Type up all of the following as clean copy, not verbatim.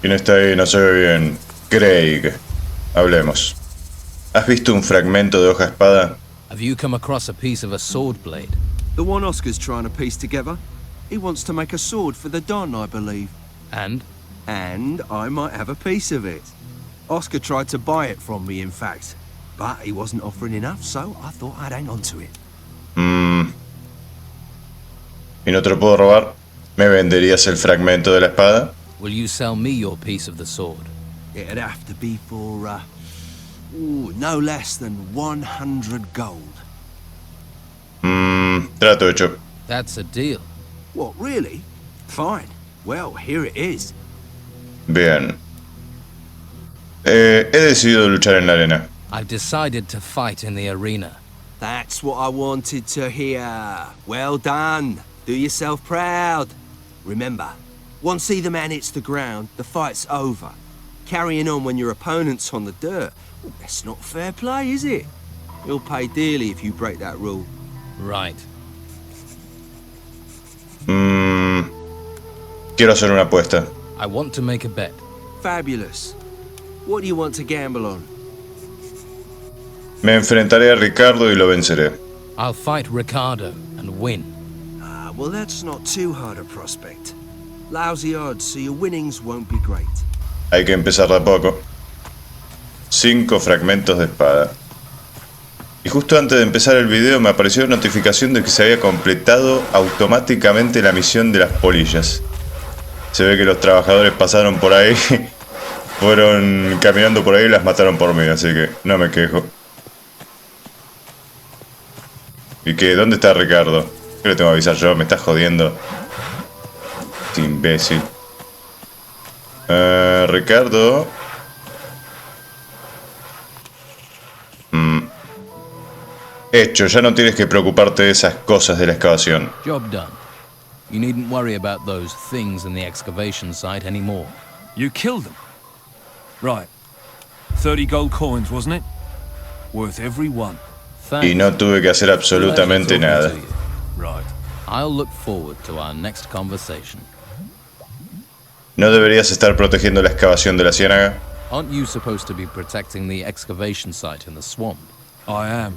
¿Quién está ahí? No se ve bien. Craig. Hablemos. ¿Has visto un fragmento de hoja espada? Have you come across a piece of a sword blade? The one Oscar's trying to piece together. He wants to make a sword for the Don, I believe. And? And I might have a piece of it. Oscar tried to buy it from me, in fact. But he wasn't offering enough, so I thought I'd hang on to it. ¿Y no te lo puedo robar? ¿Me venderías el fragmento de la espada? Will you sell me your piece of the sword? It'd have to be for, no less than 100 gold. Trato hecho. That's a deal. What, really? Fine. Well, here it is. Bien. He decidido luchar en la arena. I've decided to fight in the arena. That's what I wanted to hear. Well done. Do yourself proud. Remember, once either man hits the ground, the fight's over. Carrying on when your opponent's on the dirt, well, that's not fair play, is it? You'll pay dearly if you break that rule. Right. Quiero hacer una apuesta. I want to make a bet. Fabulous. What do you want to gamble on? Me enfrentaré a Ricardo y lo venceré. I'll fight Ricardo and win. Well, that's not too hard a prospect. Lousy odds, so your winnings won't be great. Hay que empezar de a poco. 5 fragmentos de espada. Y justo antes de empezar el video me apareció notificación de que se había completado automáticamente la misión de las polillas. Se ve que los trabajadores pasaron por ahí, fueron caminando por ahí y las mataron por mí, así que no me quejo. ¿Y qué? ¿Dónde está Ricardo? ¿Qué le tengo que avisar yo? Me estás jodiendo. Este imbécil. Ricardo. Hecho, ya no tienes que preocuparte de esas cosas de la excavación. Job done. You needn't worry about those things in the excavation site anymore. You killed them? Right. 30 gold coins, wasn't it? Worth every one. Thanks. Y no tuve que hacer absolutamente nada. Right. I'll look forward to our next conversation. ¿No deberías estar protegiendo la excavación de la ciénaga? Aren't you supposed to be protecting the excavation site in the swamp? I am.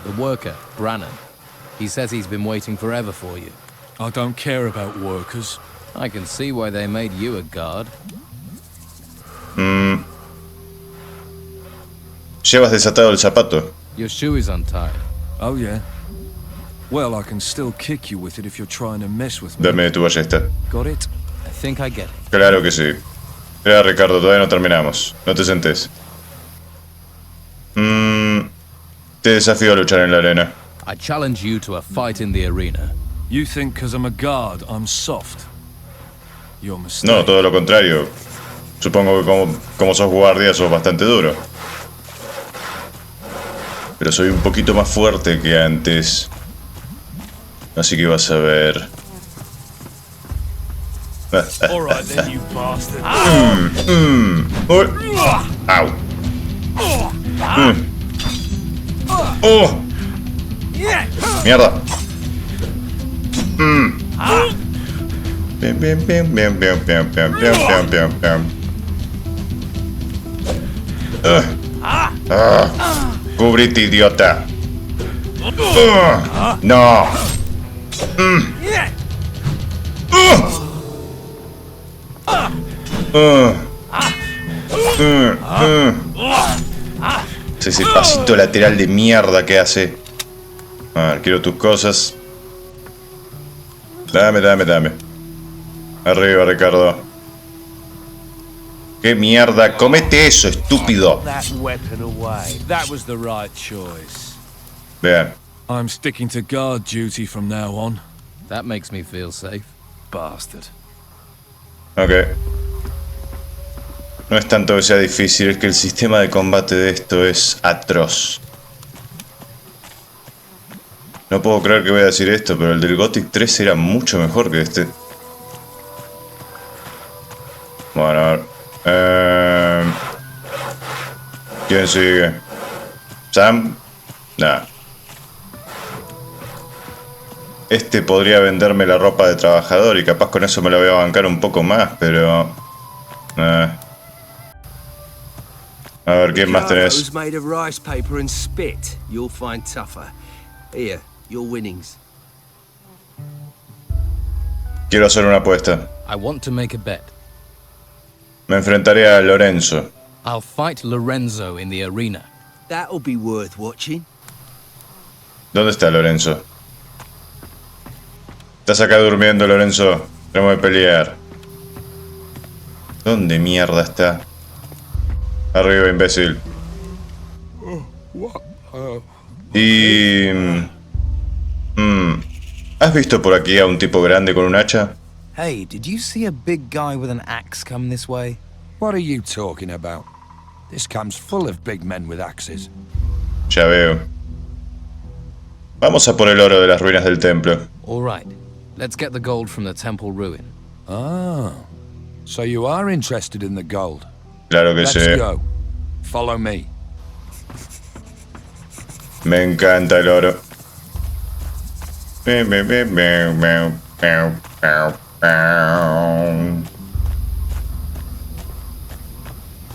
The worker, Brannan. He says he's been waiting forever for you. I don't care about workers. I can see why they made you a guard. Llevas desatado el zapato. Your shoe is untied. Oh, yeah? Well, I can still kick you with it if you're trying to mess with me. Dame tu ballesta. Got it? I think I get it. Claro que sí. Espera, Ricardo, todavía no terminamos. No te sentes. Te desafío a luchar en la arena. I challenge you to a fight in the arena. You think because I'm a guard, I'm soft? You're mistaken. No, todo lo contrario. Supongo que como sos guardia sos bastante duro. Pero soy un poquito más fuerte que antes. Así que vas a ver. All right then, you bastard. Uy. Au. Oh. Mierda. Bien, bien, bien, bien, bien, bien, bien, bien, bien, bien. Cubrite, idiota. No. Es ese pasito lateral de mierda que hace. A ver, quiero tus cosas. Dame, dame, dame. Arriba, Ricardo. ¿Qué mierda? Comete eso, estúpido. That was the right choice. Vean. I'm sticking to guard duty from now on. That makes me feel safe. Bastard. Ok. No es tanto que sea difícil, es que el sistema de combate de esto es atroz. No puedo creer que voy a decir esto, pero el del Gothic 3 era mucho mejor que este. Bueno, a ver. ¿Quién sigue? ¿Sam? Nah. Este podría venderme la ropa de trabajador y capaz con eso me la voy a bancar un poco más, pero... Ah. A ver, ¿quién más Cargo's tenés? made of rice paper and spit. You'll find tougher. Here, your winnings. Quiero hacer una apuesta. I want to make a bet. Me enfrentaré a Lorenzo. I'll fight Lorenzo in the arena. That'll be worth watching. ¿Dónde está Lorenzo? Estás acá durmiendo, Lorenzo. Tenemos que pelear. ¿Dónde mierda está? Arriba, imbécil. Y... ¿has visto por aquí a un tipo grande con un hacha? Hey, did you see a big guy with an axe come this way? What are you talking about? This camp's full of big men with axes. Ya veo. Vamos a por el oro de las ruinas del templo. All right. Let's get the gold from the temple ruin. Ah, so you are interested in the gold. Claro que Let's sí. go. Follow me. Me encanta el oro.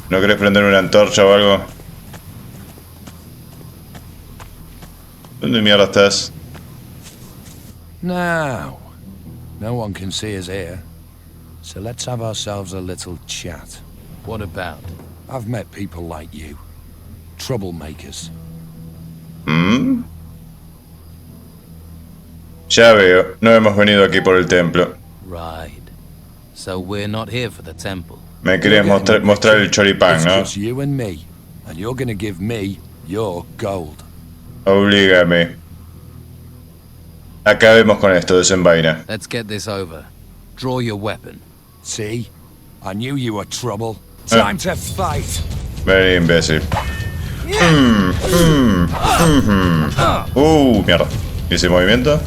¿No querés prender una antorcha o algo? ¿Dónde mierda estás? Now, no one can see us here. So let's have ourselves a little chat. What about? I've met people like you. Troublemakers. Ya veo, no hemos venido aquí por el templo. Right. So we're not here for the temple. Me querías mostrar el choripán, It's ¿no? just you and me. And you're gonna give me your gold. Oblígame. Acabemos con esto, desenvaina. Let's get this over. Draw your weapon. See? I knew you were trouble. Time to fight! Vení, imbécil. Mierda. ¿Y ese movimiento?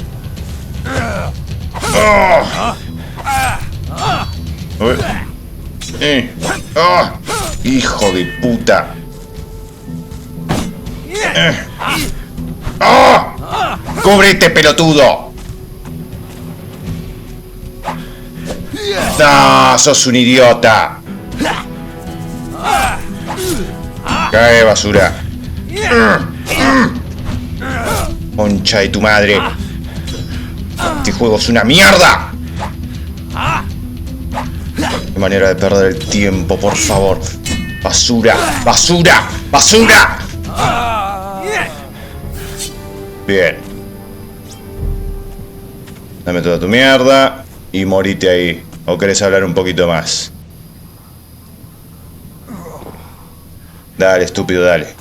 Uy. Hijo de puta. ¡Cúbrete, pelotudo! ¡No! ¡Sos un idiota! ¡Cae, basura! ¡Concha de tu madre! ¡Este juego es una mierda! ¡Qué manera de perder el tiempo, por favor! ¡Basura! ¡Basura! ¡Basura! Bien. Dame toda tu mierda y morite ahí. ¿O querés hablar un poquito más? Dale, estúpido, dale.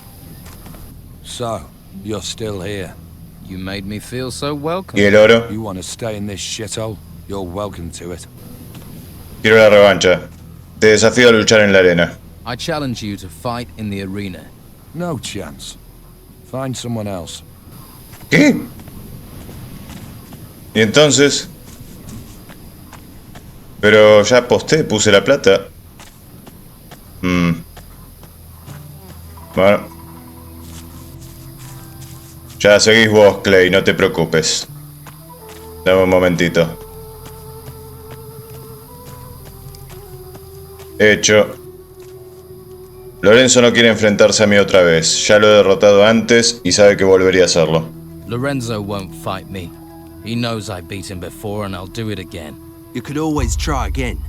So, you're still here. You made me feel so welcome. ¿Y el oro? You want to stay in this shithole? You're welcome to it. Quiero la revancha. Te desafío a luchar en la arena. I challenge you to fight in the arena. No chance. Find someone else. ¿Qué? ¿Y entonces? Pero ya aposté, puse la plata. Bueno. Ya seguís vos, Clay, no te preocupes. Dame un momentito. Hecho. Lorenzo no quiere enfrentarse a mí otra vez. Ya lo he derrotado antes y sabe que volvería a hacerlo. Lorenzo won't fight me. He knows I beat him before and I'll do it again. You could always try again.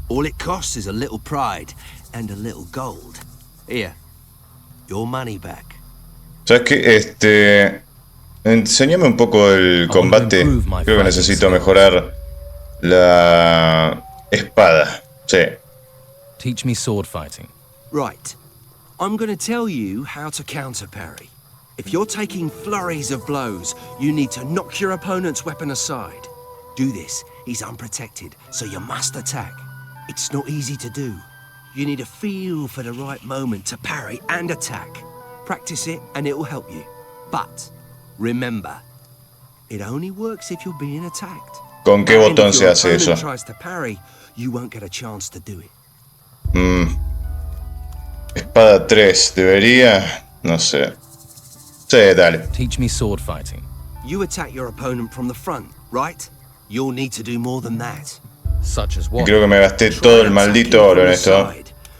All it costs is a little pride and a little gold. Here, your money back. ¿Sabes qué? Enséñame un poco el combate. Creo que necesito mejorar la espada. Sí. Teach me sword fighting. Right. I'm gonna tell you how to counter parry. If you're taking flurries of blows, you need to knock your opponent's weapon aside. Do this. He's unprotected, so you must attack. It's not easy to do. You need a feel for the right moment to parry and attack. Practice it and it will help you. But remember, it only works if you're being attacked. ¿Con qué And botón if se your hace opponent eso? tries to parry, you won't get a chance to do it. Espada 3, ¿debería? No sé. Sí, dale. Teach me sword fighting. You attack your opponent from the front, right? You'll need to do more than that. Such as Y what? creo que me gasté todo el maldito oro en esto.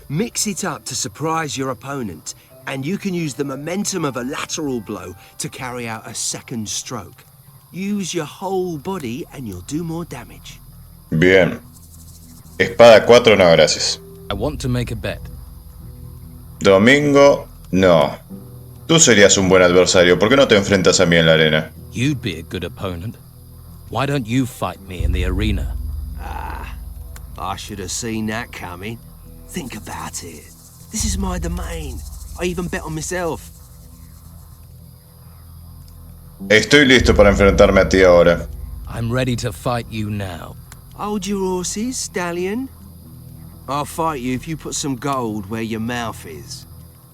Mix it up to surprise your opponent, and you can use the momentum of a lateral blow to carry out a second stroke. Use your whole body and you'll do more damage. Bien. Espada 4, no, gracias. I want to make a bet. Domingo, no. Tú serías un buen adversario. ¿Por qué no te enfrentas a mí en la arena? You'd be a good opponent. Why don't you fight me in the arena? I should have seen that coming. Think about it. This is my domain. I even bet on myself. Estoy listo para enfrentarme a ti ahora. I'm ready to fight you now. Hold your horses, stallion. I'll fight you if you put some gold where your mouth is.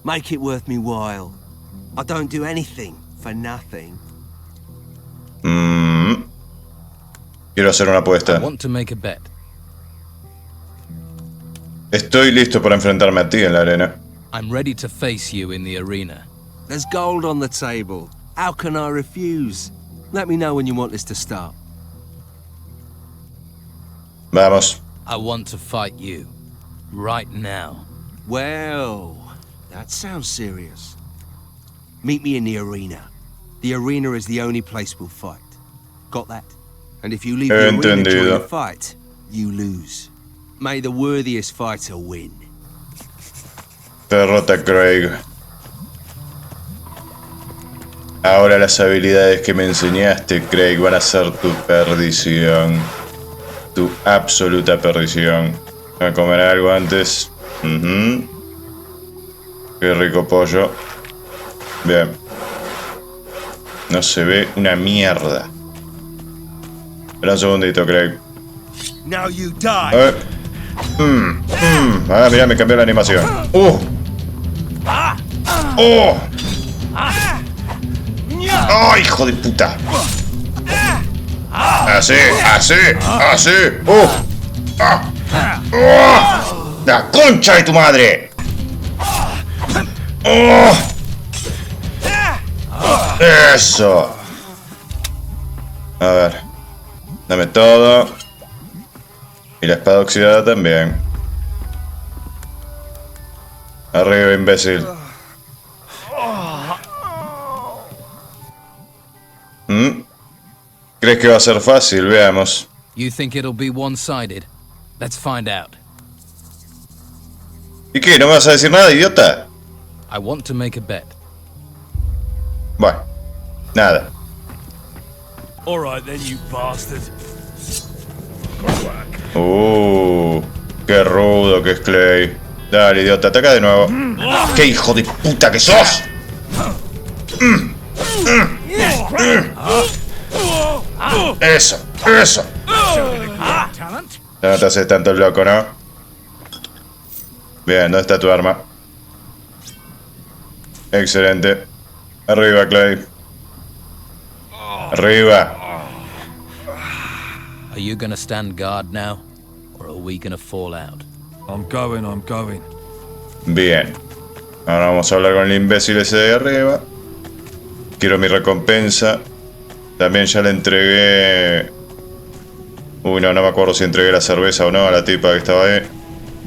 Make it worth me while. I don't do anything for nothing. Quiero hacer una I apuesta. want to make a bet. Estoy listo para enfrentarme a ti en la arena. I'm ready to face you in the arena. There's gold on the table. How can I refuse? Let me know when you want this to start. Vamos. I want to fight you. Right now. Well, that sounds serious. Meet me in the arena. The arena is the only place we'll fight. Got that? And if you leave the arena during Entendido. the fight, you lose. May the worthiest fighter win. Derrota Craig. Ahora las habilidades que me enseñaste, Craig, van a ser tu perdición. Tu absoluta perdición. Voy a comer algo antes. Qué rico pollo. Bien. No se ve una mierda. Espera un segundito, Craig. Now you die. Ah, mira, me cambió la animación. ¡Oh! ¡Oh, hijo de puta! Así, así, así. ¡La concha de tu madre! ¡Eso! A ver. Dame todo. Y la espada oxidada también. Arriba, imbécil. ¿Crees que va a ser fácil? Veamos. You think it'll be one-sided? Let's find out. ¿Y qué? ¿No me vas a decir nada, idiota? I want to make a bet. Bueno, nada. All right then, you bastard. Qué rudo que es Clay. Dale, idiota, ataca de nuevo. ¡Qué hijo de puta que sos! Eso, eso. Ya no te haces tanto el loco, ¿no? Bien, ¿dónde está tu arma? Excelente. Arriba, Clay. Arriba. Are you gonna stand guard now? Or are we gonna fall out? I'm going. Bien. Ahora vamos a hablar con el imbécil ese de arriba. Quiero mi recompensa. También ya le entregué... Uy, no me acuerdo si entregué la cerveza o no a la tipa que estaba ahí.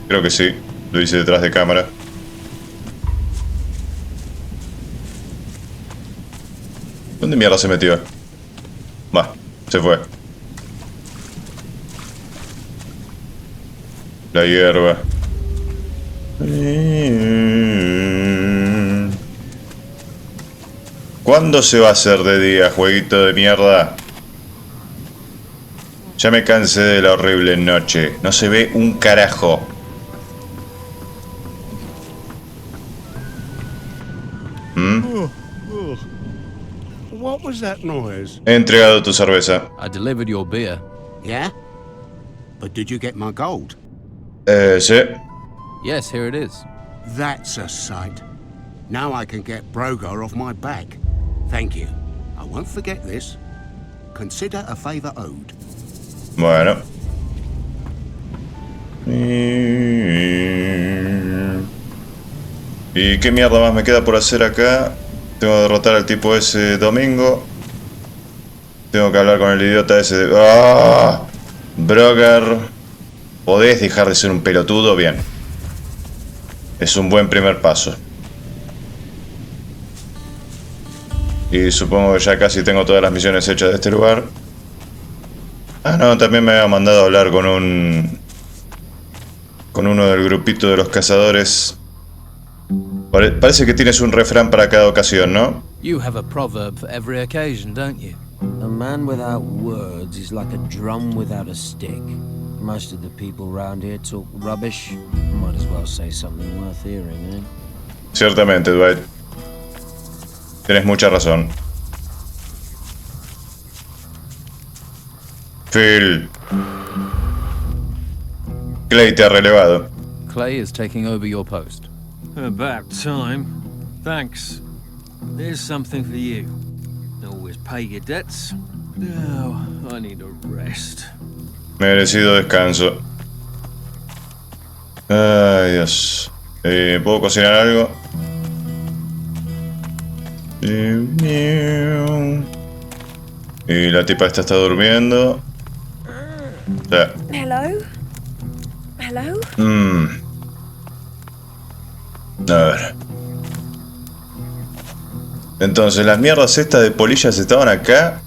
Creo que sí. Lo hice detrás de cámara. ¿Dónde mierda se metió? Va, se fue. La hierba. ¿Cuándo se va a hacer de día, jueguito de mierda? Ya me cansé de la horrible noche. No se ve un carajo. What was that noise? He entregado tu cerveza. I delivered your beer. Yeah? But did you get my gold? Sí. Yes, here it is. That's a sight. Now I can get Brogar off my back. Thank you. I won't forget this. Consider a favor owed. Bueno. ¿Y qué mierda más me queda por hacer acá? Tengo que derrotar al tipo ese domingo. Tengo que hablar con el idiota ese de... ¡Ah! Brogar. podés dejar de ser un pelotudo, bien. Es un buen primer paso. Y supongo que ya casi tengo todas las misiones hechas de este lugar. Ah, no, también me había mandado a hablar con uno del grupito de los cazadores. Parece que tienes un refrán para cada ocasión, ¿no? You have a proverb for every occasion, don't you? A man without words is like a drum without a stick. Most of the people round here talk rubbish. Might as well say something worth hearing, eh? Ciertamente, Dwight. Tienes mucha razón. Phil. Clay te ha relevado. Clay is taking over your post. About time. Thanks. Here's something for you. Always pay your debts. Now, I need a rest. Merecido descanso. Ay, Dios. ¿Puedo cocinar algo? Y la tipa esta está durmiendo. Hello? Hello? A ver. Entonces, las mierdas estas de polillas estaban acá.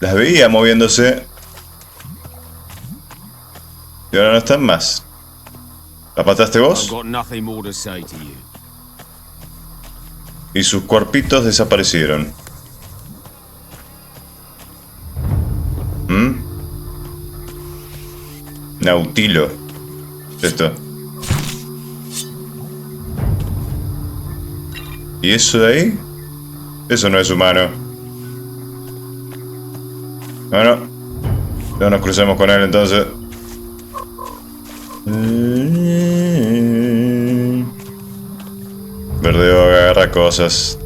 Las veía moviéndose. Y ahora no están más. ¿La mataste vos? Y sus cuerpitos desaparecieron. Nautilo. Esto. ¿Y eso de ahí? Eso no es humano. Bueno, no nos crucemos con él entonces. Verdeo agarra cosas.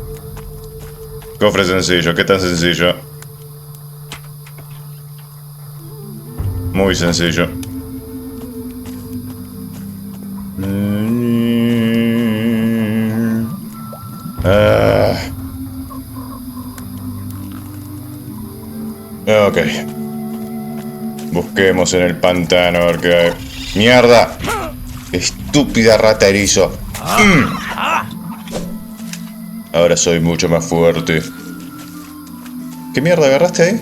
Cofre sencillo, ¿qué tan sencillo? Muy sencillo. Ok. Busquemos en el pantano a ver qué hay. ¡Mierda! ¡Estúpida rata erizo! Ahora soy mucho más fuerte. ¿Qué mierda agarraste ahí?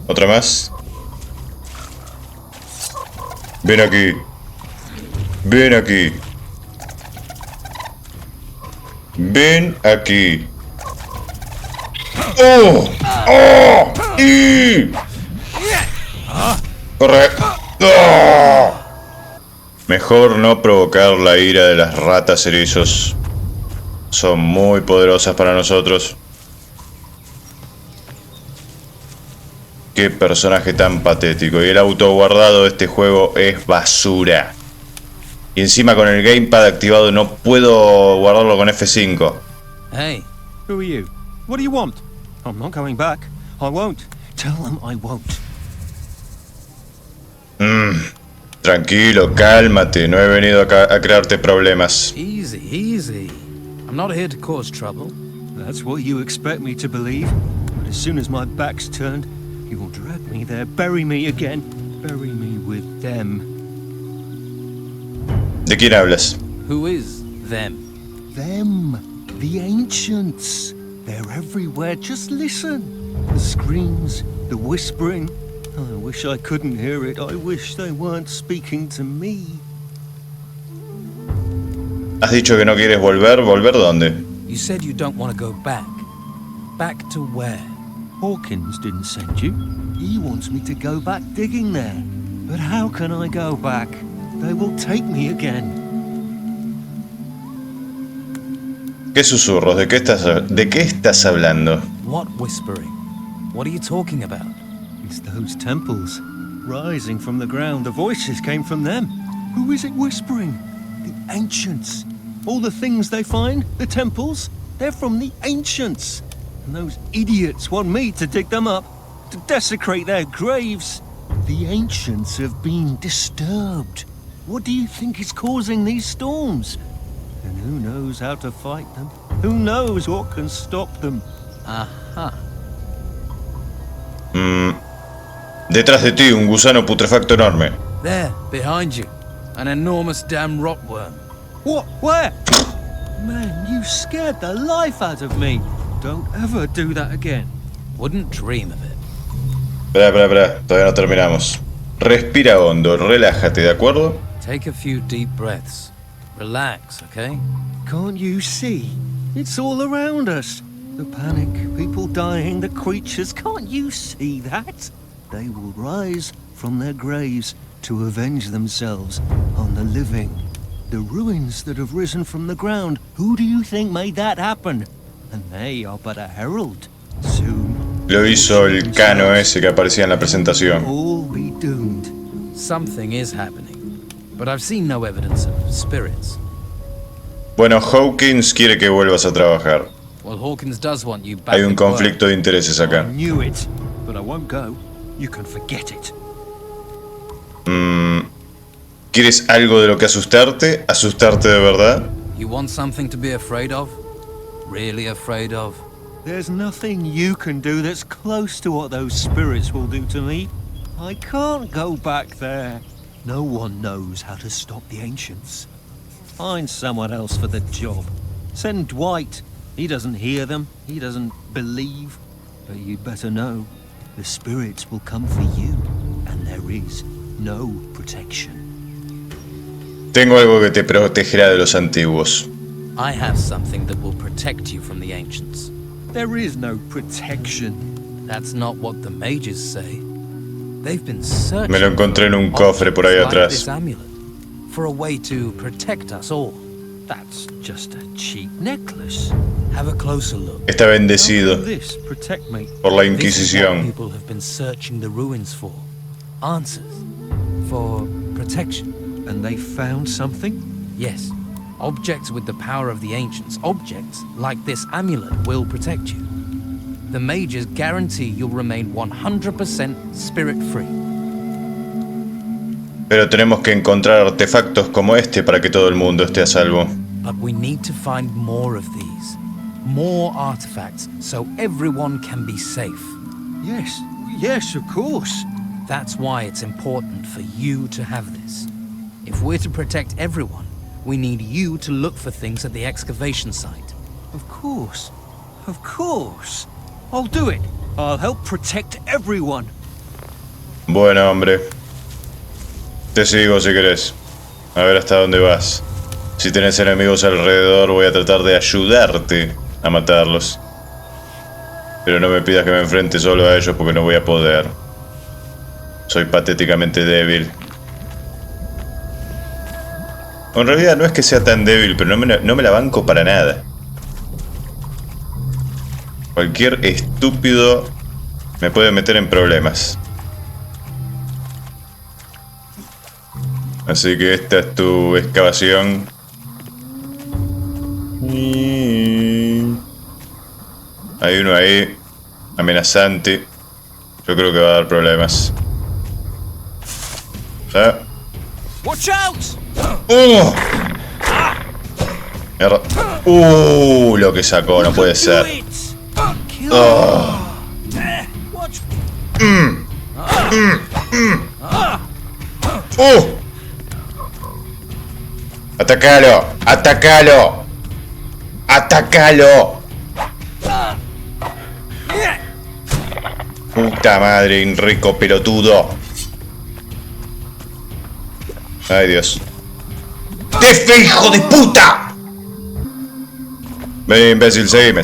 ¿Otra más? Ven aquí. Ven aquí. Ven aquí. ¡Oh! ¡Oh! ¡Y! ¡Corre! ¡Oh! Mejor no provocar la ira de las ratas erizos. Son muy poderosas para nosotros. Qué personaje tan patético. Y el auto guardado de este juego es basura. Y encima con el gamepad activado no puedo guardarlo con F5. Hey. Who are you? What do you want? I'm not going back. I won't. Tell them I won't. Tranquilo, cálmate. No he venido acá a crearte problemas. Easy, easy. I'm not here to cause trouble. That's what you expect me to believe. But as soon as my back's turned, you will drag me there, bury me again. Bury me with them. ¿De quién hablas? Who is them? Them. The ancients. They're everywhere. Just listen. The screams, the whispering. I wish I couldn't hear it. I wish they weren't speaking to me. ¿Has dicho que no quieres volver? ¿Volver dónde? You said you don't want to go back. Back to where? Hawkins didn't send you. He wants me to go back digging there. But how can I go back? They will take me again. ¿Qué susurros? ¿De qué estás hablando? What whispering? What are you talking about? It's those temples, rising from the ground. The voices came from them. Who is it whispering? The ancients. All the things they find, the temples, they're from the ancients. And those idiots want me to dig them up, to desecrate their graves. The ancients have been disturbed. What do you think is causing these storms? And who knows how to fight them? Who knows what can stop them? Aha. Detrás de ti, un gusano putrefacto enorme. There, behind you. An enormous damn rotworm. What? Where? Man, you scared the life out of me. Don't ever do that again. Wouldn't dream of it. Espera. Todavía no terminamos. Respira hondo, relájate, ¿de acuerdo? Take a few deep breaths. Relax, okay? Can't you see? It's all around us. The panic, people dying, the creatures. Can't you see that? They will rise from their graves to avenge themselves on the living. The ruins that have risen from the ground, who do you think made that happen? And they are but a herald. Soon. Lo hizo el cano ese que aparecía en la presentación. All be doomed. Something is happening, but I've seen no evidence of spirits. Bueno, Hawkins quiere que vuelvas a trabajar. Well, Hawkins does want you back Hay un at work. conflicto de intereses acá. I knew it, but I won't go. You can forget it. ¿Quieres algo de lo que asustarte? ¿Asustarte de verdad? You want something to be afraid of? Really afraid of? There's nothing you can do that's close to what those spirits will do to me. I can't go back there. No one knows how to stop the ancients. Find someone else for the job. Send Dwight. He doesn't hear them. He doesn't believe. But you'd better know. The spirits will come for you. And there is no protection. Tengo algo que te protegerá de los antiguos. I have something that will protect you from the ancients. There is no protection. That's not what the mages say. They've been searching Me lo encontré en un cofre por ahí like atrás. this amulet, for a way to protect us all. That's just a cheap necklace. Have a closer look. Está How bendecido can this protect me? por la This is what Inquisición. people have been searching the ruins for. Answers. For protection. And they found something? Yes. Objects with the power of the ancients, objects like this amulet, will protect you. The mages guarantee you'll remain 100% spirit-free. Pero tenemos que encontrar artefactos como este para que todo el mundo esté a salvo. But we need to find more of these. More artifacts, so everyone can be safe. Yes, of course. That's why it's important for you to have this. If we're to protect everyone, we need you to look for things at the excavation site. Of course. I'll do it. I'll help protect everyone. Bueno, hombre. Te sigo si querés. A ver hasta dónde vas. Si tenés enemigos alrededor, voy a tratar de ayudarte a matarlos. Pero no me pidas que me enfrente solo a ellos porque no voy a poder. Soy patéticamente débil. En realidad no es que sea tan débil, pero no me la banco para nada. Cualquier estúpido me puede meter en problemas. Así que esta es tu excavación. Hay uno ahí, amenazante. Yo creo que va a dar problemas. ¿Ah? Watch out! Mierda. Lo que sacó, no puede ser. ¡Atacalo! ¡Atacalo! ¡Atacalo! Puta madre, Enrico pelotudo. Ay, Dios. ¡Qué hijo de puta! Ven, imbécil, seguime.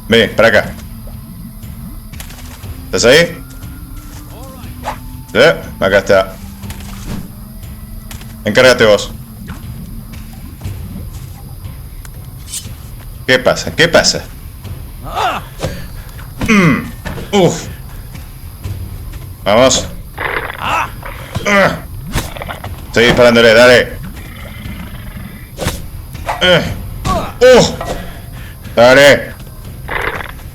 Ven, para acá. ¿Estás ahí? Acá está. Encárgate vos. ¿Qué pasa? Uf. Vamos. Estoy disparándole, dale. Dale.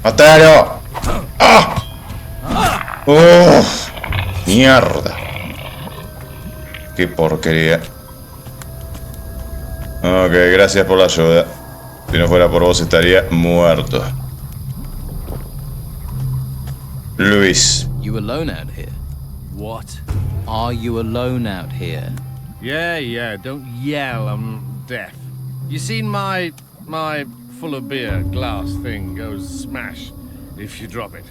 Mátalo. Mierda. Qué porquería. Ok, gracias por la ayuda. Si no fuera por vos estaría muerto. Luis. You alone out here? What? Are you alone out here? Yeah, don't yell, I'm deaf. You seen my full of beer glass thing goes smash if you drop it.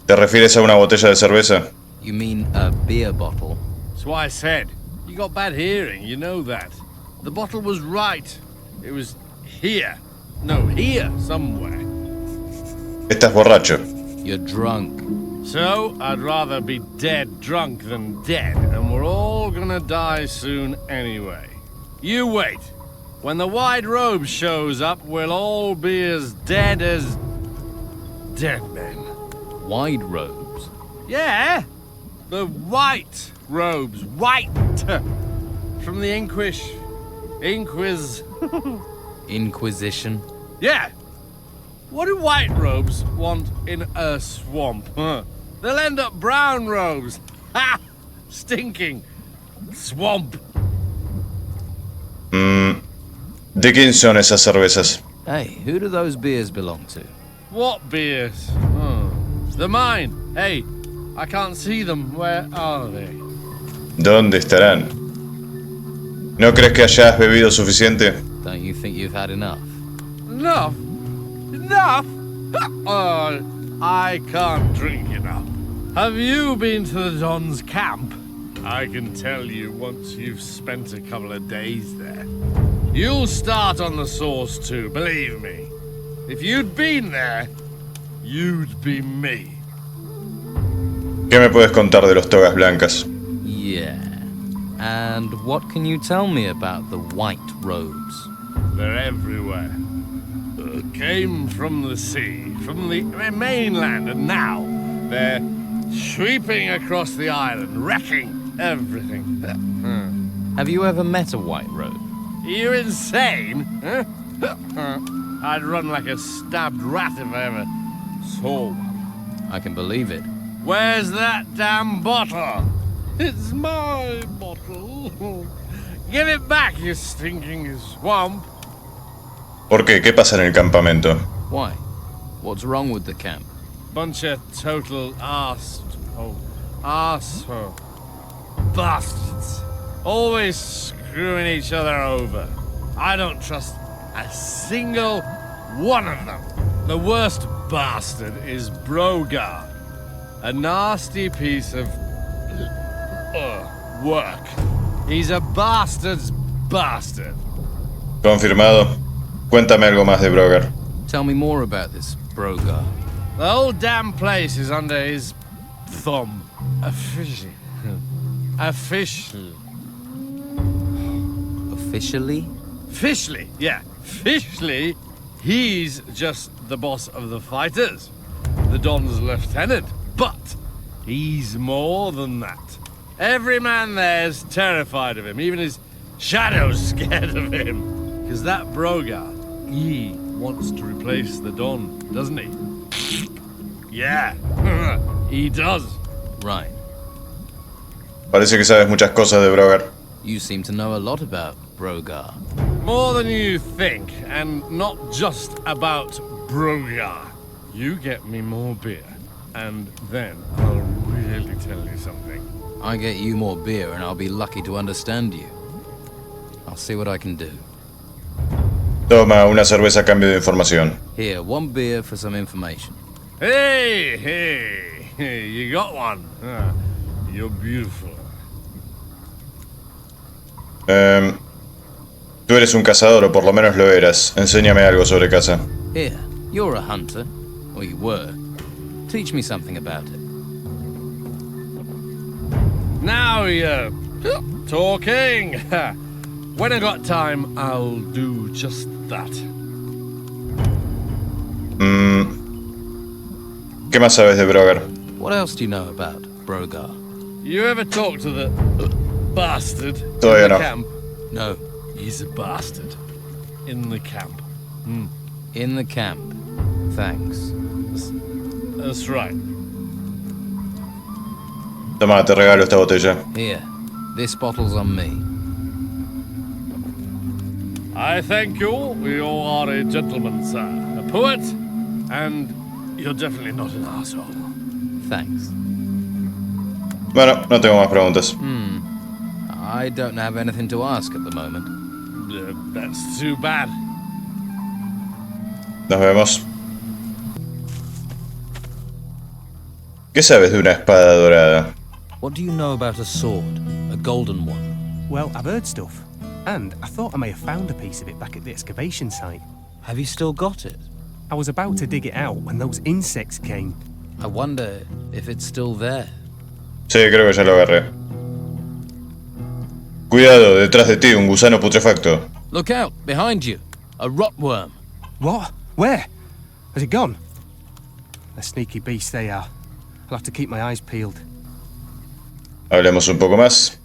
¿Te refieres a una botella de cerveza? You mean a beer bottle? That's why I said. You got bad hearing, you know that. The bottle was right. It was here. No, here somewhere. Estás borracho. You're drunk. So, I'd rather be dead drunk than dead, and we're all gonna die soon anyway. You wait. When the white robe shows up, we'll all be as dead men. Wide robes? Yeah! The white robes. White! From the Inquisition? Yeah! What do white robes want in a swamp? Huh? They'll end up brown robes. Ha! Stinking swamp. ¿De quién son esas cervezas? Hey, who do those beers belong to? What beers? Oh, they're mine. Hey, I can't see them. Where are they? ¿Dónde estarán? ¿No crees que hayas bebido suficiente? Don't you think you've had enough? Enough? Enough? Oh, I can't drink enough. Have you been to the Don's camp? I can tell you once you've spent a couple of days there. You'll start on the sauce too, believe me. If you'd been there, you'd be me. ¿Qué me puedes contar de los togas blancas? Yeah. And what can you tell me about the white robes? They're everywhere. Came from the sea, from the mainland, and now they're sweeping across the island, wrecking everything. Have you ever met a white robe? Are you insane? I'd run like a stabbed rat if I ever saw one. I can believe it. Where's that damn bottle? It's my bottle. Give it back, you stinking swamp. ¿Por qué? ¿Qué pasa en el campamento? Why? What's wrong with the camp? Bunch of total bastards. Always screwing each other over. I don't trust a single one of them. The worst bastard is Brogar. A nasty piece of work. He's a bastard's bastard. Confirmado. Cuéntame algo más de Brogar. Tell me more about this Brogar. The whole damn place is under his thumb. Officially. Officially, yeah. Officially, he's just the boss of the fighters. The Don's lieutenant. But he's more than that. Every man there's terrified of him. Even his shadow's scared of him. Because that Brogar, he wants to replace the Don, doesn't he? Yeah, he does. Right. Parece que sabes muchas cosas de Brogar. You seem to know a lot about Brogar. More than you think, and not just about Brogar. You get me more beer, and then I'll really tell you something. I get you more beer and I'll be lucky to understand you. I'll see what I can do. Toma una cerveza a cambio de información. Here, one beer for some information. Hey, you got one. You're beautiful. Tú eres un cazador, o por lo menos lo eras. Enséñame algo sobre caza. Here, you're a hunter. Or you were. Teach me something about it. Now you're talking. When I got time, I'll do just that. ¿Qué más sabes de Brogar? What else do you know about Brogar? You ever talk to the bastard Todavía in the no. camp? No. He's a bastard. In the camp. In the camp. Thanks. That's right. Toma, te regalo esta botella. Here, this bottle's on me. I thank you. You are a gentleman, sir. A poet, and you're definitely not an asshole. Thanks. Bueno, no tengo más preguntas. I don't have anything to ask at the moment. That's too bad. Nos vemos. ¿Qué sabes de una espada dorada? What do you know about a sword? A golden one? Well, I've heard stuff. And I thought I may have found a piece of it back at the excavation site. Have you still got it? I was about to dig it out when those insects came. I wonder if it's still there. Sí, creo que ya lo agarré. Cuidado, detrás de ti, un gusano putrefacto. Look out, behind you. A rotworm. What? Where? Has it gone? A sneaky beast they are. I'll have to keep my eyes peeled. Hablemos un poco más.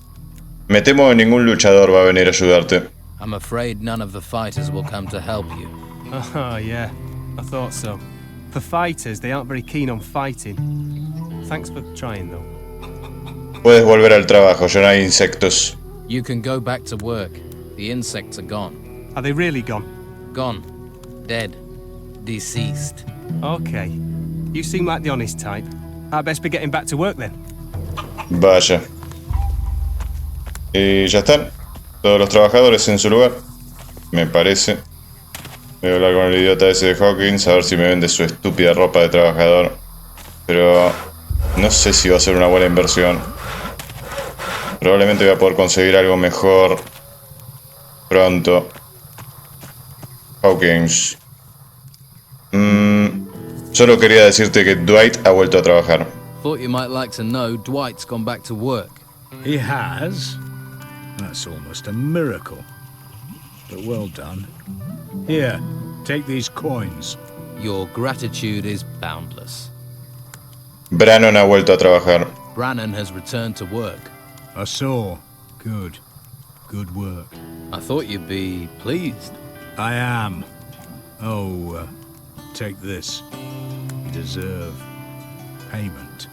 Me temo que ningún luchador va a venir a ayudarte. I'm afraid none of the fighters will come to help you. Oh, yeah. I thought so. For fighters, they aren't very keen on fighting. Thanks for trying, though. Puedes volver al trabajo, ya no hay insectos. You can go back to work. The insects are gone. Are they really gone? Gone. Dead. Deceased. Okay. You seem like the honest type. I'd best be getting back to work then. Vaya. Y ya están. Todos los trabajadores en su lugar. Me parece. Voy a hablar con el idiota ese de Hawkins a ver si me vende su estúpida ropa de trabajador. Pero no sé si va a ser una buena inversión. Probablemente voy a poder conseguir algo mejor pronto. Hawkins. Solo quería decirte que Dwight ha vuelto a trabajar. Thought you might like to know Dwight's gone back to work. He has? That's almost a miracle. But well done. Here, take these coins. Your gratitude is boundless. Brannon ha vuelto a trabajar. Brannon has returned to work. I saw. Good. Good work. I thought you'd be pleased. I am. Oh, take this. You deserve payment.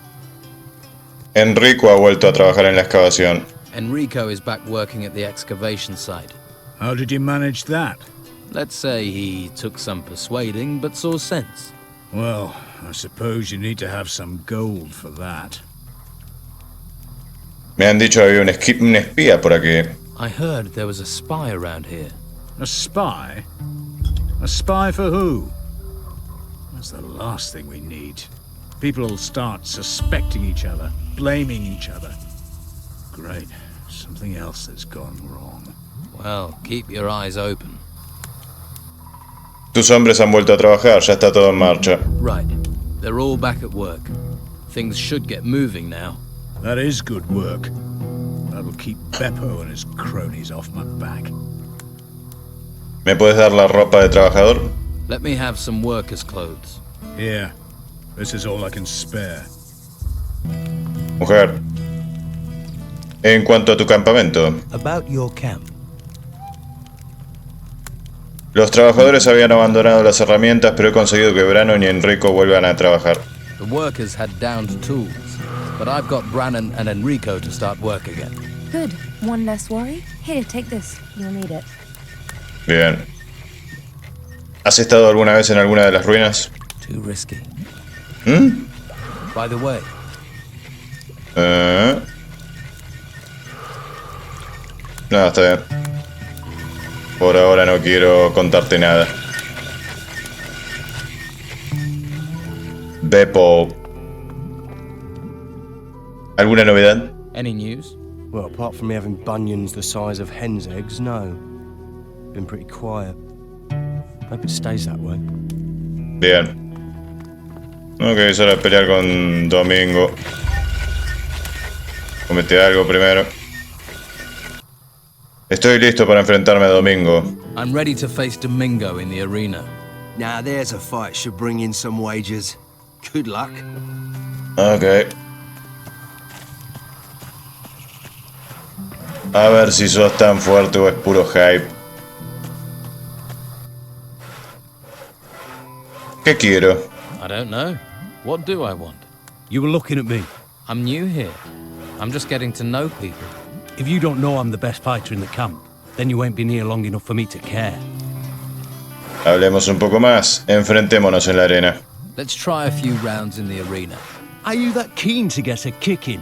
Enrico ha vuelto a trabajar en la excavación. Enrico is back working at the excavation site. How did you manage that? Let's say he took some persuading, but saw sense. Well, I suppose you need to have some gold for that. Me han dicho que había un espía por aquí. I heard there was a spy around here. A spy? A spy for who? That's the last thing we need. People will start suspecting each other, blaming each other. Great. Something else has gone wrong. Well, keep your eyes open. Tus hombres han vuelto a trabajar, ya está todo en marcha. Right. They're all back at work. Things should get moving now. That is good work. That'll keep Beppo and his cronies off my back. ¿Me puedes dar la ropa de trabajador? Let me have some workers' clothes. Here. This is all I can spare. Mujer. En cuanto a tu campamento. About your camp. Los trabajadores habían abandonado las herramientas, pero he conseguido que Brannon y Enrico vuelvan a trabajar. The workers had downed tools, but I've got Brannon and Enrico to start work again. Good. One less worry. Here, take this. You'll need it. Bien. ¿Has estado alguna vez en alguna de las ruinas? Too risky. ¿Mm? By the way. No, está bien. Por ahora no quiero contarte nada. Beppo. ¿Alguna novedad? Any news? Well, apart from me having bunions the size of hen's eggs, no. Been pretty quiet. Hope it stays that way. Bien. Ok, es hora de pelear con Domingo. Comete algo primero. Estoy listo para enfrentarme a Domingo. I'm ready to face Domingo in the arena. Now there's a fight should bring in some wagers. Good luck. Ok. A ver si sos tan fuerte o es puro hype. ¿Qué quiero? I don't know. What do I want? You were looking at me. I'm new here. I'm just getting to know people. If you don't know I'm the best fighter in the camp, then you won't be near long enough for me to care. Hablemos un poco más. Enfrentémonos en la arena. Let's try a few rounds in the arena. Are you that keen to get a kick in?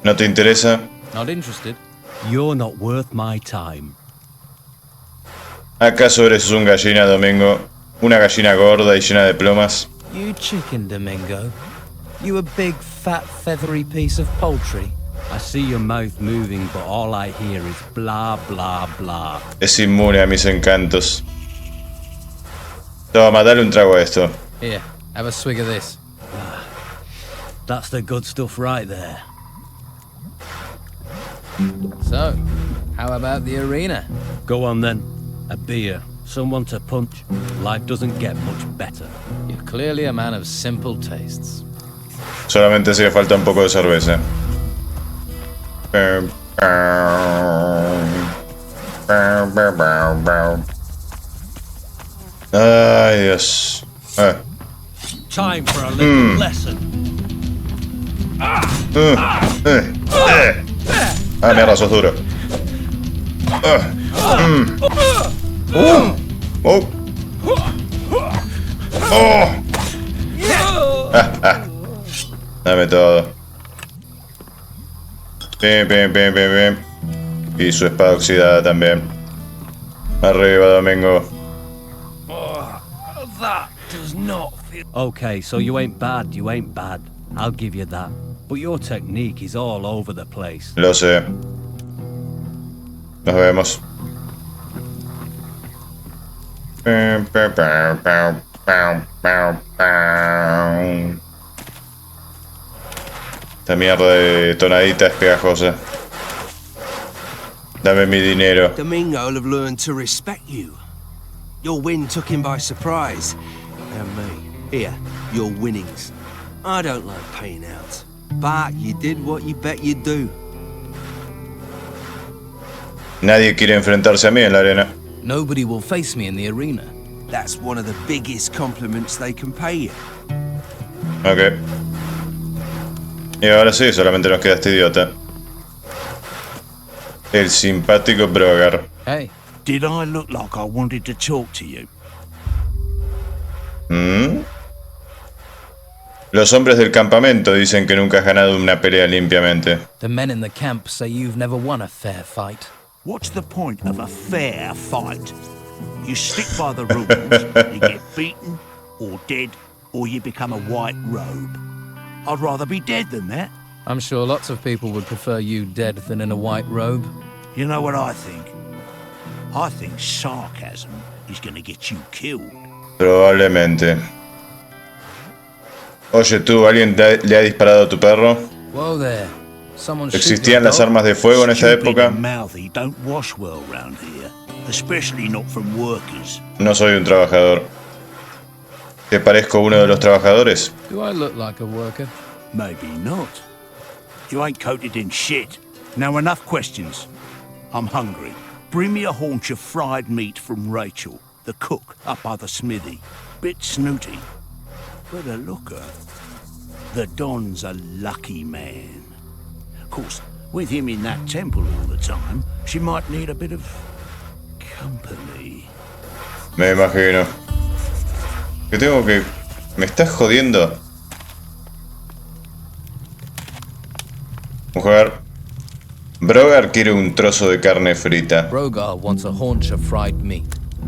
¿No te interesa? Not interested. You're not worth my time. ¿Acaso eres un gallina, Domingo? ¿Una gallina gorda y llena de plumas? You chicken, Domingo. You a big, fat, feathery piece of poultry. I see your mouth moving, but all I hear is blah, blah, blah. Es inmune a mis encantos. Toma, dale un trago a esto. Here, have a swig of this. That's the good stuff right there. So, how about the arena? Go on then. A beer, someone to punch. Life doesn't get much better. You're clearly a man of simple tastes. Solamente hacía falta un poco de cerveza. Ay, Dios. Time for a little lesson. Mierda, sos duro. Dame todo. Bien. Y su espada oxidada también. Arriba, Domingo. That does not feel... Okay, so you ain't bad. I'll give you that. But your technique is all over the place. Lo sé. Nos vemos. Esta mierda de tonadita es pegajosa. Dame mi dinero. Domingo will have learned to respect you. Your win took him by surprise. And me. Here, your winnings. I don't like paying out. But you did what you bet you'd do. Nadie quiere enfrentarse a mí en la arena. Nobody will face me in the arena. That's one of the biggest compliments they can pay you. Ok. Y ahora sí, solamente nos queda este idiota. El simpático Brogar. Hey. Did I look like I wanted to talk to you? Los hombres del campamento dicen que nunca has ganado una pelea limpiamente. The men in the camp say you've never won a fair fight. What's the point of a fair fight? You stick by the rules, you get beaten, or dead, or you become a white robe. I'd rather be dead than that. I'm sure lots of people would prefer you dead than in a white robe. You know what I think? I think sarcasm is gonna get you killed. Probablemente. Oye tú, ¿alguien le ha disparado a tu perro? Whoa there. Someone ¿Existían las armas de fuego en esta época? Mouthy don't wash well round here, especially not from workers. No soy un trabajador. ¿Te parezco uno de los trabajadores? Do I look like a worker? Maybe not. You ain't coated in shit. Now enough questions. I'm hungry. Bring me a haunch of fried meat from Rachel, the cook up by the smithy. Bit snooty, but a looker. The Don's a lucky man. Of course, with him in that temple all the time, she might need a bit of company. Me imagino. Que tengo que... ¿Me estás jodiendo? Mujer. Brogar quiere un trozo de carne frita. Brogar wants a haunch of fried meat.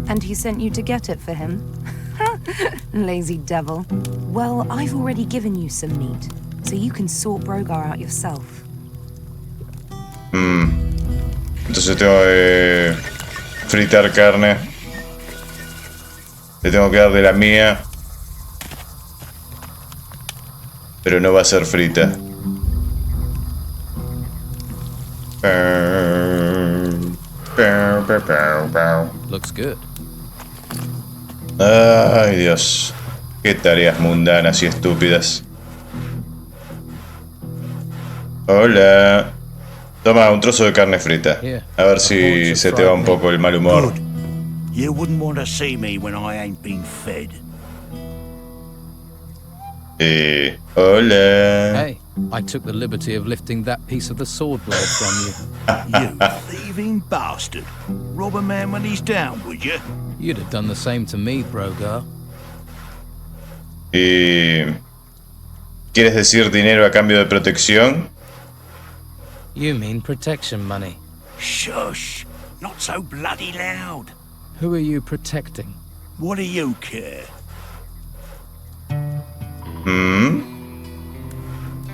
And he sent you to get it for him? Lazy devil. Well, I've already given you some meat, so you can sort Brogar out yourself. Entonces tengo que fritar carne. Le tengo que dar de la mía. Pero no va a ser frita. Looks good. Ay, Dios. Qué tareas mundanas y estúpidas. Hola. Toma un trozo de carne frita. A ver si se te va un poco el mal humor. You wouldn't want to see me when I ain't been fed. Hola. Hey, I took the liberty of lifting that piece of the sword blade from you. You thieving bastard. Rob a man when he's down, would you? You'd have done the same to me, Brogar. ¿Quieres decir dinero a cambio de protección? You mean protection money. Shush! Not so bloody loud. Who are you protecting? What do you care?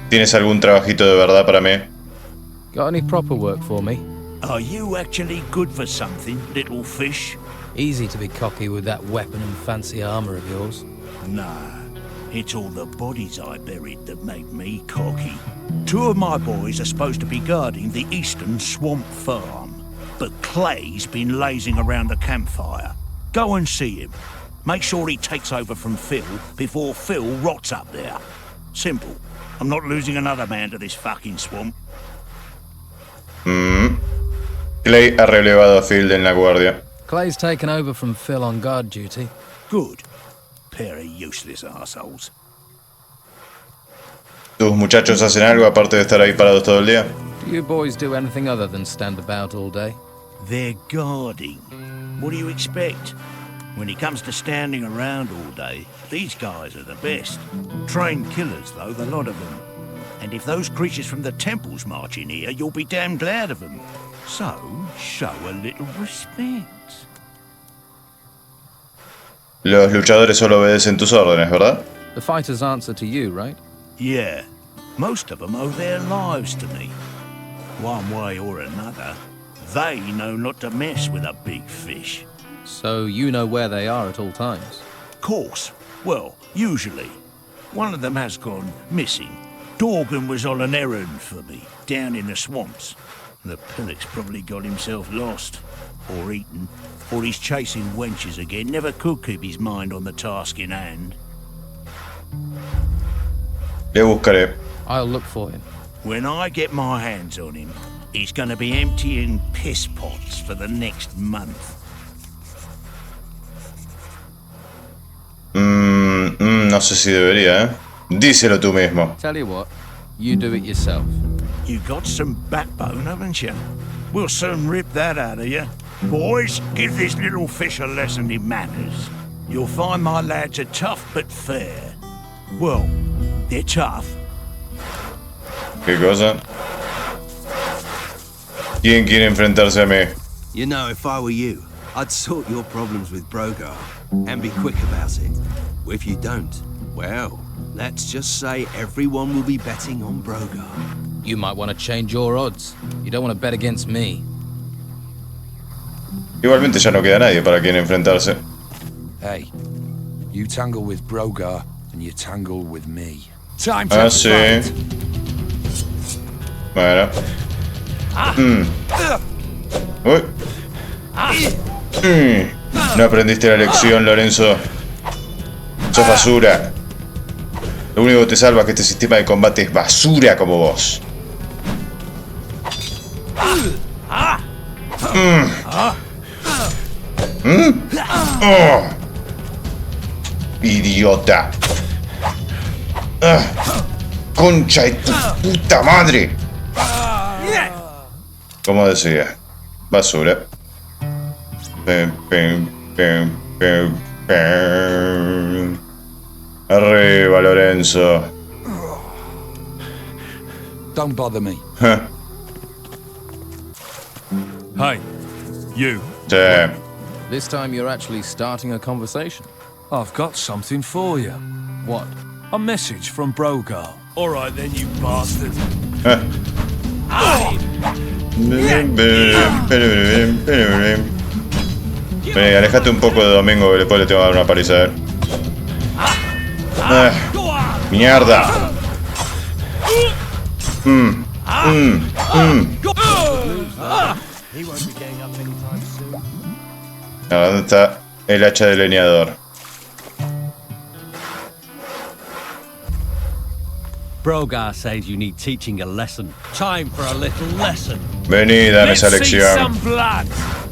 ¿Tienes algún trabajito de verdad para mí? Got any proper work for me? Are you actually good for something, little fish? Easy to be cocky with that weapon and fancy armor of yours. Nah, it's all the bodies I buried that make me cocky. 2 of my boys are supposed to be guarding the eastern swamp farm, but Clay's been lazing around the campfire. Go and see him. Make sure he takes over from Phil before Phil rots up there. Simple. I'm not losing another man to this fucking swamp. Clay ha relevado a Phil en la guardia. Clay's taken over from Phil on guard duty. Good. Pair of useless assholes. ¿Tus muchachos hacen algo aparte de estar ahí parados todo el día? Do you boys do anything other than stand about all day? They're guarding. What do you expect? When it comes to standing around all day, these guys are the best. Trained killers, though, the lot of them. And if those creatures from the temples march in here, you'll be damn glad of them. So, show a little respect. Los luchadores solo obedecen tus órdenes, ¿verdad? The fighters answer to you, right? Yeah. Most of them owe their lives to me. One way or another, they know not to mess with a big fish. So you know where they are at all times? Course. Well, usually. One of them has gone missing. Dorgan was on an errand for me, down in the swamps. The pillock's probably got himself lost. Or eaten. Or he's chasing wenches again. Never could keep his mind on the task in hand. Le buscaré. I'll look for him. When I get my hands on him, he's gonna be emptying piss pots for the next month. No sé si debería, ¿eh? Díselo tú mismo. Tell you what, you do it yourself. You got some backbone, haven't you? We'll soon rip that out of you. Boys, give this little fish a lesson in manners. You'll find my lads are tough but fair. Well, they're tough. ¿Qué cosa? ¿Quién quiere enfrentarse a mí? You know, if I were you, I'd sort your problems with Brogar and be quick about it. If you don't, well, let's just say everyone will be betting on Brogar. You might want to change your odds. You don't want to bet against me. Igualmente ya no queda nadie para quien enfrentarse. Hey, you tangle with Brogar and you tangle with me. Time to sí. fight. Bueno. Uy. No aprendiste la lección, Lorenzo. Sos basura. Lo único que te salva es que este sistema de combate es basura como vos. Oh. Idiota. Concha de tu puta madre. Como decía, basura. Arriba, Lorenzo. Don't bother me. Hey, you. Sí. This time you're actually starting a conversation. I've got something for you. What? A message from Brogar. All right then, you bastard. Vení, alejate un poco de Domingo que después le tengo que dar una paliza a él. Mierda. ¿Dónde está el hacha de leñador? Brogar says you need teaching a lesson. Time for a little lesson. Vení, dame esa lección.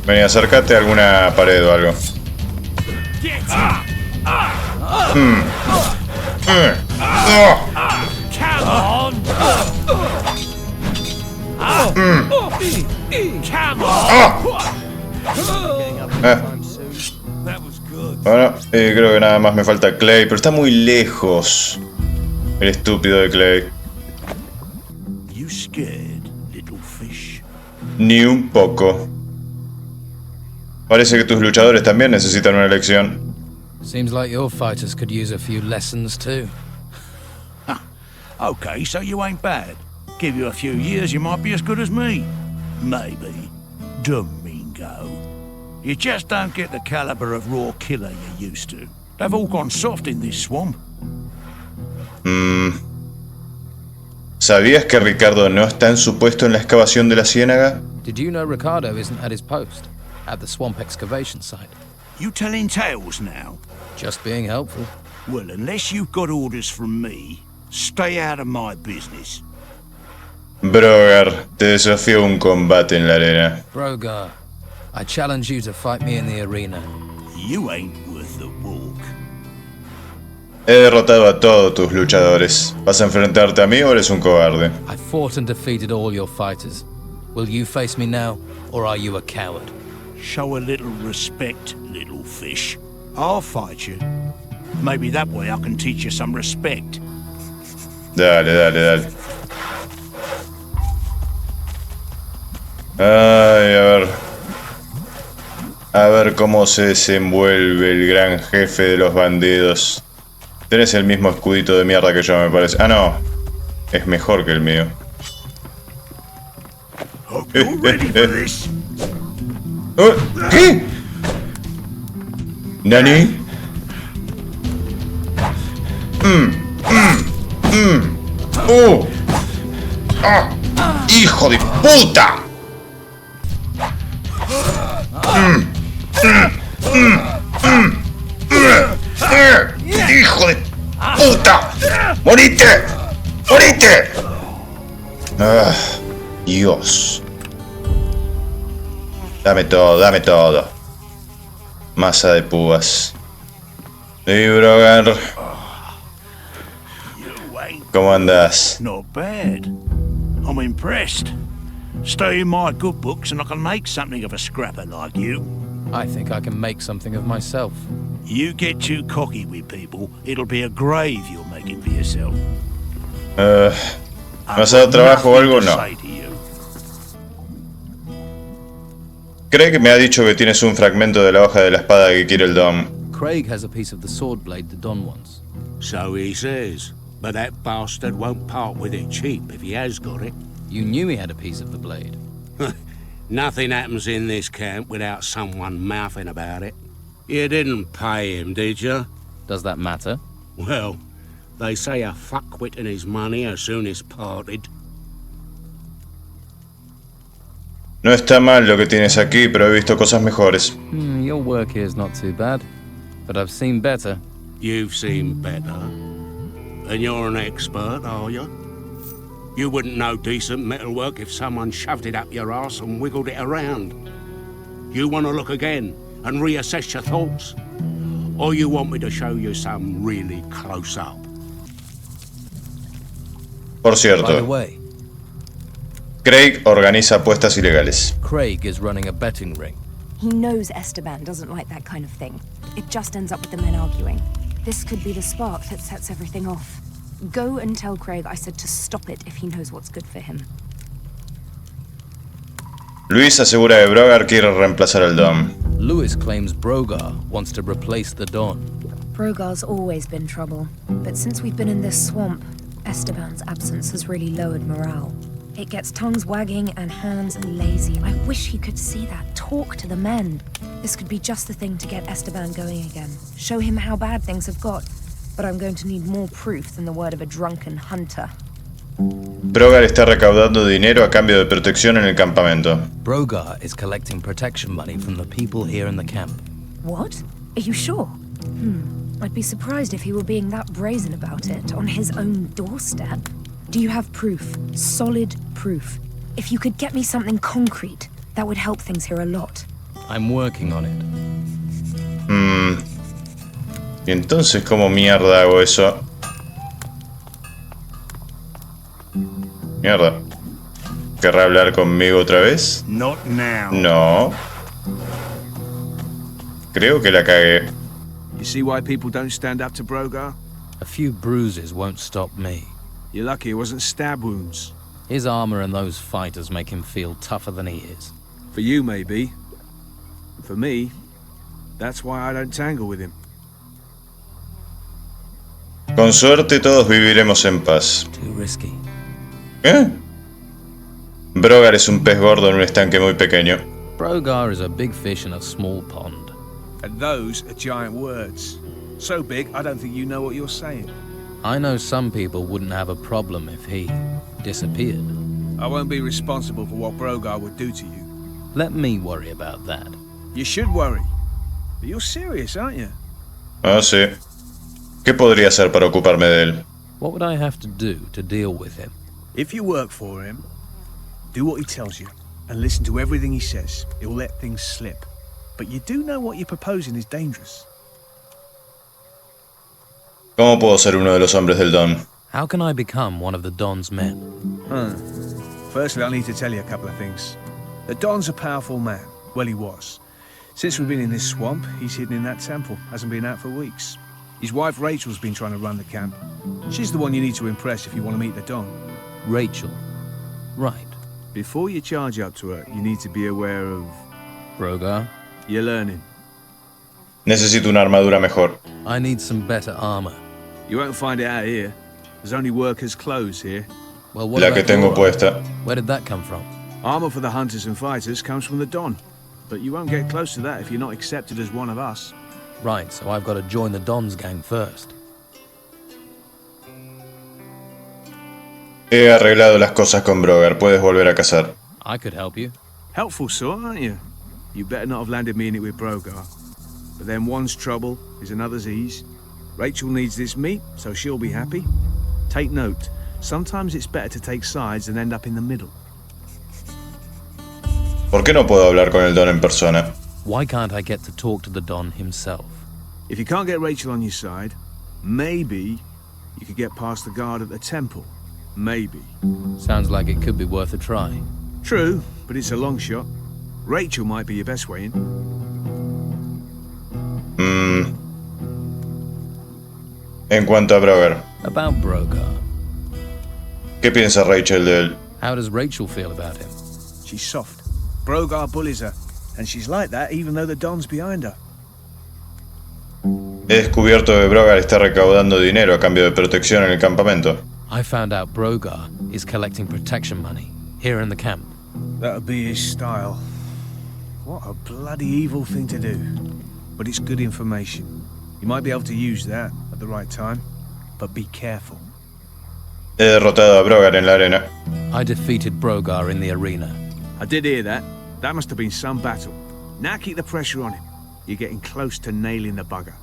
Vení, acércate a alguna pared o algo. Bueno, creo que nada más me falta Clay, pero está muy lejos. El estúpido de Clay. Ni un poco. Parece que tus luchadores también necesitan una lección. Seems like your fighters could use a few lessons too. Okay, so you ain't bad. Give you a few years, you might be as good as me. Maybe. Domingo. You just don't get the caliber of raw killer you used to. They've all gone soft in this swamp. ¿Sabías que Ricardo no está en su puesto en la excavación de la ciénaga? Did you know Ricardo isn't at his post? At the swamp excavation site? You telling tales now? Just being helpful. Well, unless you've got orders from me, stay out of my business. Brogar, te desafío a un combate en la arena. Brogar, I challenge you to fight me in the arena. You ain't worth the walk. He derrotado a todos tus luchadores. ¿Vas a enfrentarte a mí o eres un cobarde? I fought and defeated all your fighters. Will you face me now, or are you a coward? Show a little respect, little fish. I'll fight you. Maybe that way I can teach you some respect. Dale. Ay, a ver cómo se desenvuelve el gran jefe de los bandidos. Tenés el mismo escudito de mierda que yo, me parece. Ah, no. Es mejor que el mío. ¿Qué? ¿Nani? ¡Hijo de puta! ¡Hijo de puta! ¡Morite! ¡Morite! Dios. Dame todo. Masa de púas. Sí, Brogar. ¿Cómo andas? Not bad. I'm impressed. Stay in my good books and I can make something of a scrapper like you. I think I can make something of myself. You get too cocky with people, it'll be a grave you're making for yourself. ¿Me has dado trabajo o algo? No. Cree que me ha dicho que tienes un fragmento de la hoja de la espada que quiere el Dom. Craig has a piece of the sword blade the Don wants. So he says. But that bastard won't part with it cheap if he has got it. You knew he had a piece of the blade. Nothing happens in this camp without someone mouthing about it. You didn't pay him, did you? Does that matter? Well, they say a fuckwit and his money are soonest parted. No está mal lo que tienes aquí, pero he visto cosas mejores. Your work here is not too bad, but I've seen better. You've seen better? And you're an expert, are you? You wouldn't know decent metalwork if someone shoved it up your arse and wiggled it around. You want to look again and reassess your thoughts? Or you want me to show you some really close up? Por cierto, By the way, Craig organiza apuestas ilegales. Craig is running a betting ring. He knows Esteban doesn't like that kind of thing. It just ends up with the men arguing. This could be the spark that sets everything off. Go and tell Craig I said to stop it if he knows what's good for him. Luis asegura que Brogar quiere reemplazar al Dom. Lewis claims Brogar wants to replace the Don. Brogar's always been trouble, but since we've been in this swamp, Esteban's absence has really lowered morale. It gets tongues wagging and hands lazy. I wish he could see that. Talk to the men. This could be just the thing to get Esteban going again. Show him how bad things have got. But I'm going to need more proof than the word of a drunken hunter. Brogar está recaudando dinero a cambio de protección en el campamento. Brogar is collecting protection money from the people here in the camp. What? Are you sure? I'd be surprised if he were being that brazen about it on his own doorstep. Do you have proof? Solid proof. If you could get me something concrete, that would help things here a lot. I'm working on it. ¿Y entonces cómo mierda hago eso? Mierda. ¿Querrá hablar conmigo otra vez? Not now. No. Creo que la cagué. You see why people don't stand up to Brogar? A few bruises won't stop me. You're lucky it wasn't stab wounds. His armor and those fighters make him feel tougher than he is. For you, maybe. For me, that's why I don't tangle with him. Con suerte todos viviremos en paz. Too risky. ¿Qué? Brogar es un pez gordo en un estanque muy pequeño. Brogar is a big fish in a small pond. And those are giant words. So big, I don't think you know what you're saying. I know some people wouldn't have a problem if he disappeared. I won't be responsible for what Brogar would do to you. Let me worry about that. You should worry. But you're serious, aren't you? Ah, sí. ¿Qué podría hacer para ocuparme de él? What would I have to do to deal with him? If you work for him, do what he tells you, and listen to everything he says. He'll let things slip. But you do know what you're proposing is dangerous. ¿Cómo puedo ser uno de los hombres del Don? How can I become one of the Don's men? Firstly, I need to tell you a couple of things. The Don's a powerful man. Well, he was. Since we've been in this swamp, he's hidden in that temple. Hasn't been out for weeks. His wife Rachel's been trying to run the camp. She's the one you need to impress if you want to meet the Don. Rachel. Right. Before you charge up to her, you need to be aware of... Brogar? You're learning. Necesito una armadura mejor. I need some better armor. You won't find it out here. There's only workers' clothes here. Well, what La que tengo puesta. Where did that come from? Armor for the hunters and fighters comes from the Don. But you won't get close to that if you're not accepted as one of us. Right, so I've got to join the Don's gang first. He arreglado las cosas con Brogar. Puedes volver a cazar. I could help you. Helpful sort, aren't you? You better not have landed me in it with Brogar. But then one's trouble is another's ease. Rachel needs this meat, so she'll be happy. Take note. Sometimes it's better to take sides than end up in the middle. ¿Por qué no puedo hablar con el Don en persona? Why can't I get to talk to the Don himself? If you can't get Rachel on your side, maybe you could get past the guard at the temple. Maybe. Sounds like it could be worth a try. True, but it's a long shot. Rachel might be your best way in. En cuanto a Brogar. About Brogar. ¿Qué piensa Rachel de él? How does Rachel feel about him? She's soft. Brogar bullies her, and she's like that even though the Don's behind her. He descubierto que Brogar está recaudando dinero a cambio de protección en el campamento. I found out Brogar is collecting protection money here in the camp. That'll be his style. What a bloody evil thing to do. But it's good information. You might be able to use that at the right time, but be careful. He derrotado a Brogar en la arena. I defeated Brogar in the arena. I did hear that. That must have been some battle. Now keep the pressure on him. You're getting close to nailing the bugger.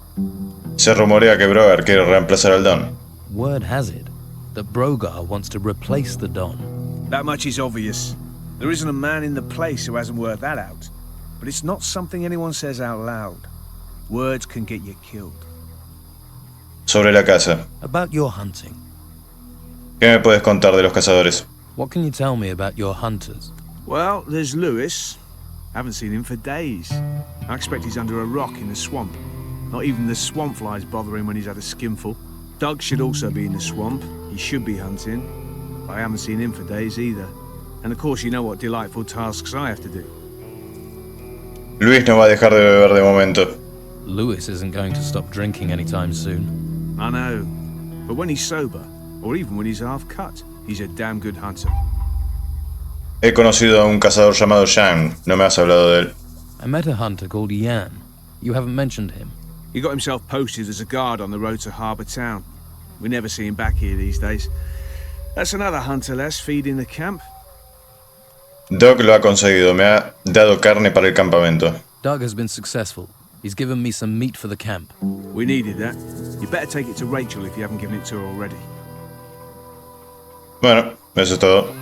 Se rumorea que Brogar quiere reemplazar al Don. Word has it that Brogar wants to replace the Don. That much is obvious. There isn't a man in the place who hasn't worked that out. But it's not something anyone says out loud. Words can get you killed. Sobre la caza. About your hunting. ¿Qué me puedes contar de los cazadores? What can you tell me about your hunters? Well, there's Lewis. Haven't seen him for days. I expect he's under a rock in the swamp. Not even the swamp flies bother him when he's had a skinful. Doug should also be in the swamp. He should be hunting. I haven't seen him for days either. And of course you know what delightful tasks I have to do. Luis no va a dejar de beber de momento. Lewis isn't going to stop drinking anytime soon. I know. But when he's sober, or even when he's half cut, he's a damn good hunter. He conocido a un cazador llamado Yang. No me has hablado de él. I met a hunter called Yan. You haven't mentioned him. He got himself posted as a guard on the road to Harbour Town. We never see him back here these days. That's another hunter less feeding the camp. Doc lo ha conseguido. Me ha dado carne para el campamento. Doug has been successful. He's given me some meat for the camp. We needed that. You better take it to Rachel if you haven't given it to her already. Bueno, eso es todo.